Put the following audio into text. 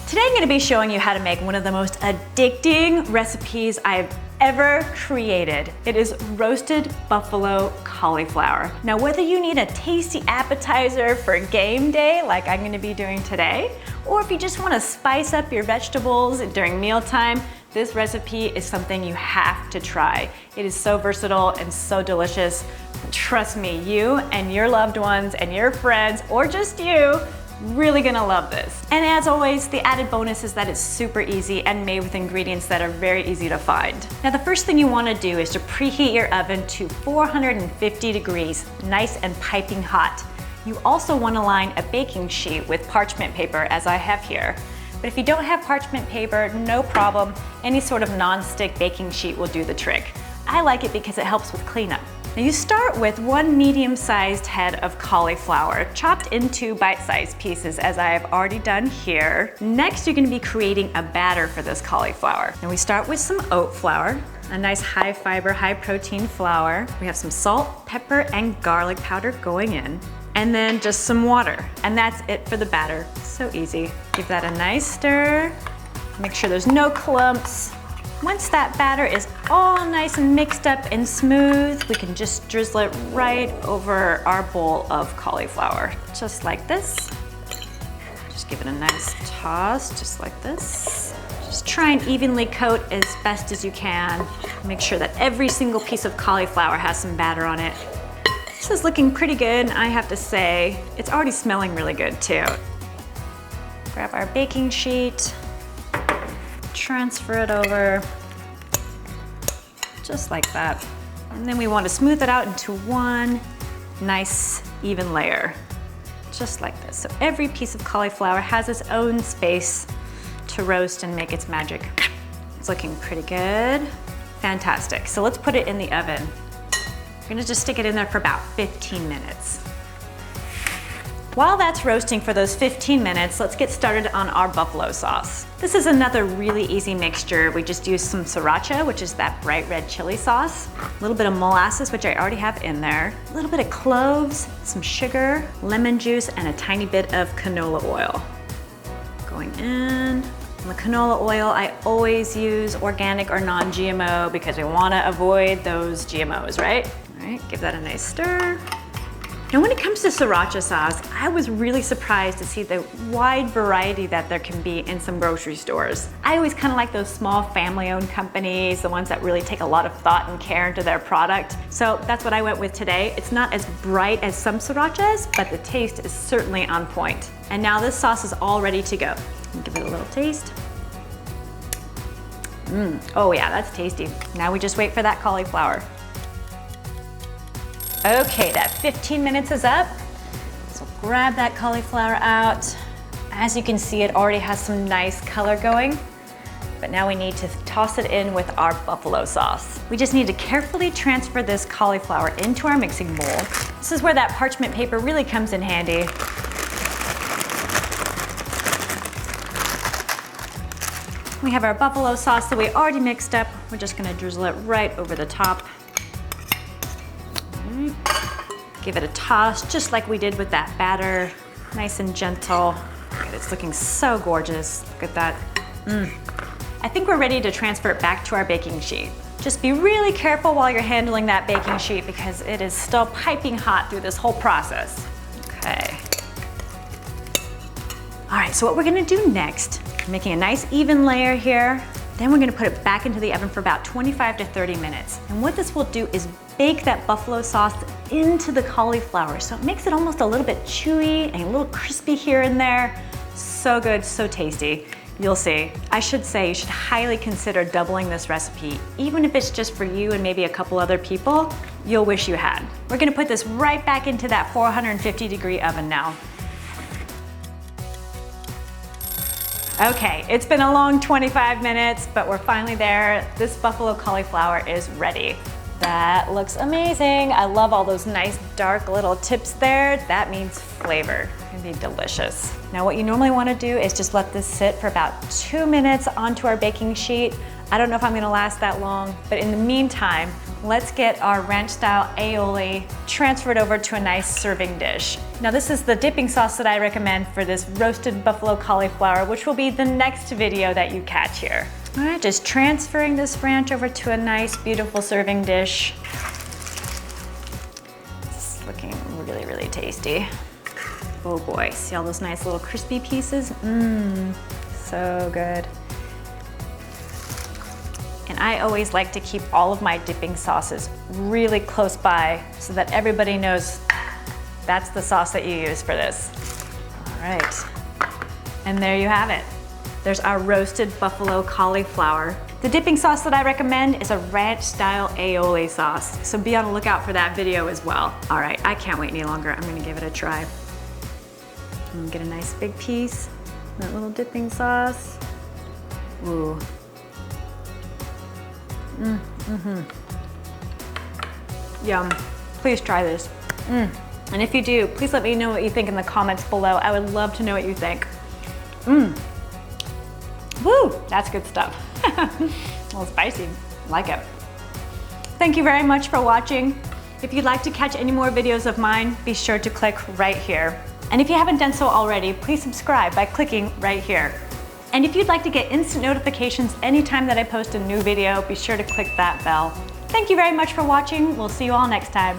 Today I'm going to be showing you how to make one of the most addicting recipes I've ever created. It is roasted buffalo cauliflower. Now, whether you need a tasty appetizer for game day like I'm going to be doing today, or if you just want to spice up your vegetables during mealtime, this recipe is something you have to try. It is so versatile and so delicious. Trust me, you and your loved ones and your friends, or just you, really gonna love this. And as always, the added bonus is that it's super easy and made with ingredients that are very easy to find. Now, the first thing you wanna do is to preheat your oven to 450 degrees, nice and piping hot. You also wanna line a baking sheet with parchment paper, as I have here. But if you don't have parchment paper, no problem. Any sort of non-stick baking sheet will do the trick. I like it because it helps with cleanup. Now you start with one medium-sized head of cauliflower, chopped into bite-sized pieces, as I have already done here. Next, you're gonna be creating a batter for this cauliflower. Now we start with some oat flour, a nice high-fiber, high-protein flour. We have some salt, pepper, and garlic powder going in, and then just some water. And that's it for the batter. So easy. Give that a nice stir. Make sure there's no clumps. Once that batter is all nice and mixed up and smooth, we can just drizzle it right over our bowl of cauliflower, just like this. Just give it a nice toss, just like this. Just try and evenly coat as best as you can. Make sure that every single piece of cauliflower has some batter on it. This is looking pretty good, I have to say. It's already smelling really good too. Grab our baking sheet. Transfer it over, just like that. And then we want to smooth it out into one nice even layer, just like this. So every piece of cauliflower has its own space to roast and make its magic. It's looking pretty good. Fantastic. So let's put it in the oven. We're gonna just stick it in there for about 15 minutes. While that's roasting for those 15 minutes, let's get started on our buffalo sauce. This is another really easy mixture. We just use some sriracha, which is that bright red chili sauce, a little bit of molasses, which I already have in there, a little bit of cloves, some sugar, lemon juice, and a tiny bit of canola oil. Going in. And the canola oil, I always use organic or non-GMO because we want to avoid those GMOs, right? All right, give that a nice stir. Now, when it comes to sriracha sauce, I was really surprised to see the wide variety that there can be in some grocery stores. I always kind of like those small family-owned companies, the ones that really take a lot of thought and care into their product. So that's what I went with today. It's not as bright as some srirachas, but the taste is certainly on point. And now this sauce is all ready to go. Give it a little taste. Oh yeah, that's tasty. Now we just wait for that cauliflower. Okay, that 15 minutes is up. So grab that cauliflower out. As you can see, it already has some nice color going, but now we need to toss it in with our buffalo sauce. We just need to carefully transfer this cauliflower into our mixing bowl. This is where that parchment paper really comes in handy. We have our buffalo sauce that we already mixed up. We're just gonna drizzle it right over the top. Give it a toss, just like we did with that batter. Nice and gentle. It's looking so gorgeous. Look at that. I think we're ready to transfer it back to our baking sheet. Just be really careful while you're handling that baking sheet because it is still piping hot through this whole process. Okay. All right, so what we're gonna do next, making a nice even layer here. Then we're gonna put it back into the oven for about 25 to 30 minutes. And what this will do is bake that buffalo sauce into the cauliflower. So it makes it almost a little bit chewy and a little crispy here and there. So good, so tasty. You'll see. I should say you should highly consider doubling this recipe. Even if it's just for you and maybe a couple other people, you'll wish you had. We're gonna put this right back into that 450-degree oven now. Okay, it's been a long 25 minutes, but we're finally there. This buffalo cauliflower is ready. That looks amazing. I love all those nice dark little tips there. That means flavor. It's gonna be delicious. Now what you normally wanna do is just let this sit for about 2 minutes onto our baking sheet. I don't know if I'm gonna last that long, but in the meantime, let's get our ranch-style aioli transferred over to a nice serving dish. Now this is the dipping sauce that I recommend for this roasted buffalo cauliflower, which will be the next video that you catch here. All right, just transferring this ranch over to a nice, beautiful serving dish. It's looking really, really tasty. Oh boy, see all those nice little crispy pieces? Mmm, so good. And I always like to keep all of my dipping sauces really close by so that everybody knows that's the sauce that you use for this. All right, and there you have it. There's our roasted buffalo cauliflower. The dipping sauce that I recommend is a ranch-style aioli sauce, so be on the lookout for that video as well. All right, I can't wait any longer. I'm gonna give it a try. I'm gonna get a nice big piece, that little dipping sauce. Ooh. Yum. Please try this. And if you do, please let me know what you think in the comments below. I would love to know what you think. Woo, that's good stuff. A little spicy, like it. Thank you very much for watching. If you'd like to catch any more videos of mine, be sure to click right here. And if you haven't done so already, please subscribe by clicking right here. And if you'd like to get instant notifications anytime that I post a new video, be sure to click that bell. Thank you very much for watching. We'll see you all next time.